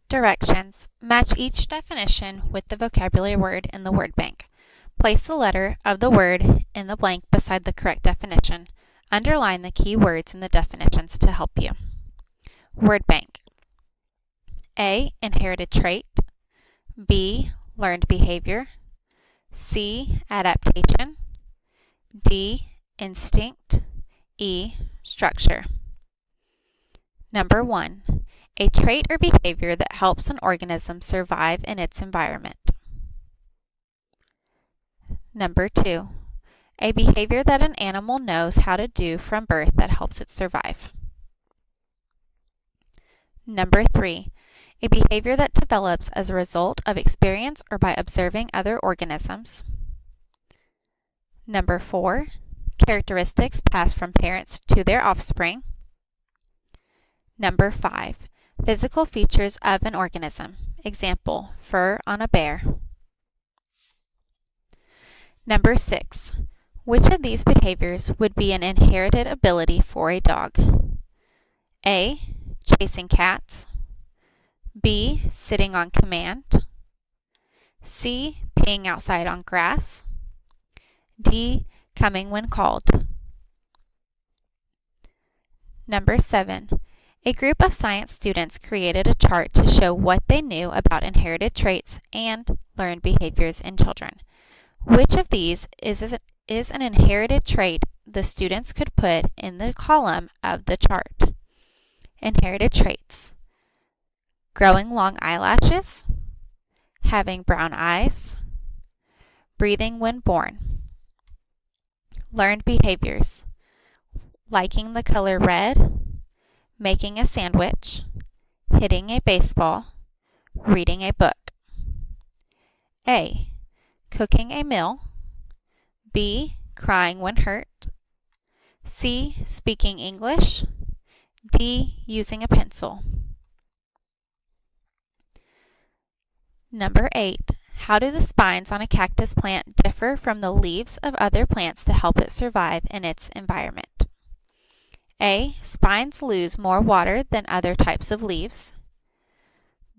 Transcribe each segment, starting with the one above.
Directions. Match each definition with the vocabulary word in the word bank. Place the letter of the word in the blank beside the correct definition. Underline the key words in the definitions to help you. Word bank. A. Inherited trait. B. Learned behavior. C. Adaptation. D. Instinct. E. Structure. Number 1. A trait or behavior that helps an organism survive in its environment. Number 2. A behavior that an animal knows how to do from birth that helps it survive. Number 3. A behavior that develops as a result of experience or by observing other organisms. Number 4. Characteristics passed from parents to their offspring. Number 5. Physical features of an organism. Example, fur on a bear. Number 6. Which of these behaviors would be an inherited ability for a dog? A. Chasing cats. B. Sitting on command. C. Peeing outside on grass. D. Coming when called. Number 7. A group of science students created a chart to show what they knew about inherited traits and learned behaviors in children. Which of these is an inherited trait the students could put in the column of the chart? Inherited traits. Growing long eyelashes. Having brown eyes. Breathing when born. Learned behaviors. Liking the color red. Making a sandwich. Hitting a baseball. Reading a book. A. Cooking a meal. B. Crying when hurt. C. Speaking English. D. Using a pencil. Number 8. How do the spines on a cactus plant differ from the leaves of other plants to help it survive in its environment? A. Spines lose more water than other types of leaves.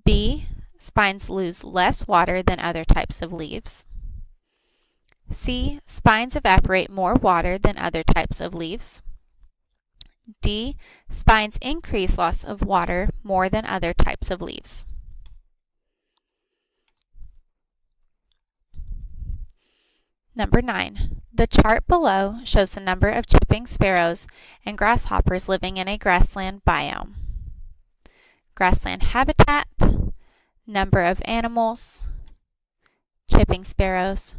B. Spines lose less water than other types of leaves. C. Spines evaporate more water than other types of leaves. D. Spines increase loss of water more than other types of leaves. Number 9. The chart below shows the number of chipping sparrows and grasshoppers living in a grassland biome. Grassland habitat, number of animals, chipping sparrows,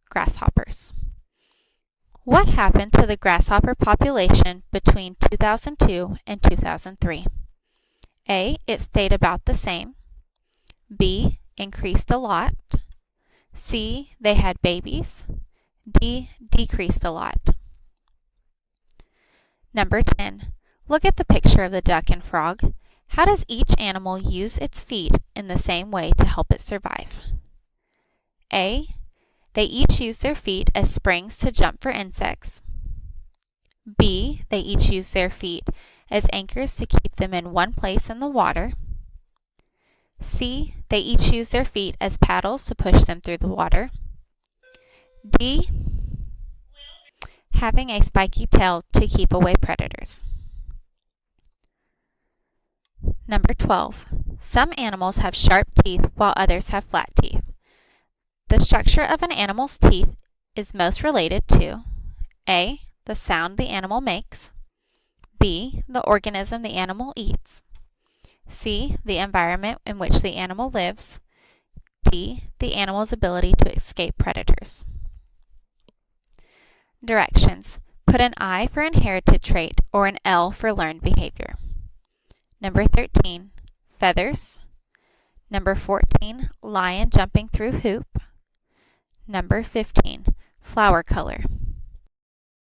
grasshoppers. What happened to the grasshopper population between 2002 and 2003? A. It stayed about the same. B. Increased a lot. C. They had babies. D. Decreased a lot. Number 10. Look at the picture of the duck and frog. How does each animal use its feet in the same way to help it survive? A. They each use their feet as springs to jump for insects. B. They each use their feet as anchors to keep them in one place in the water. C. They each use their feet as paddles to push them through the water. D. Having a spiky tail to keep away predators. Number 12. Some animals have sharp teeth while others have flat teeth. The structure of an animal's teeth is most related to A. The sound the animal makes. B. The organism the animal eats. C. The environment in which the animal lives. D. The animal's ability to escape predators. Directions. Put an I for inherited trait or an L for learned behavior. Number 13. Feathers. Number 14. Lion jumping through hoop. Number 15. Flower color.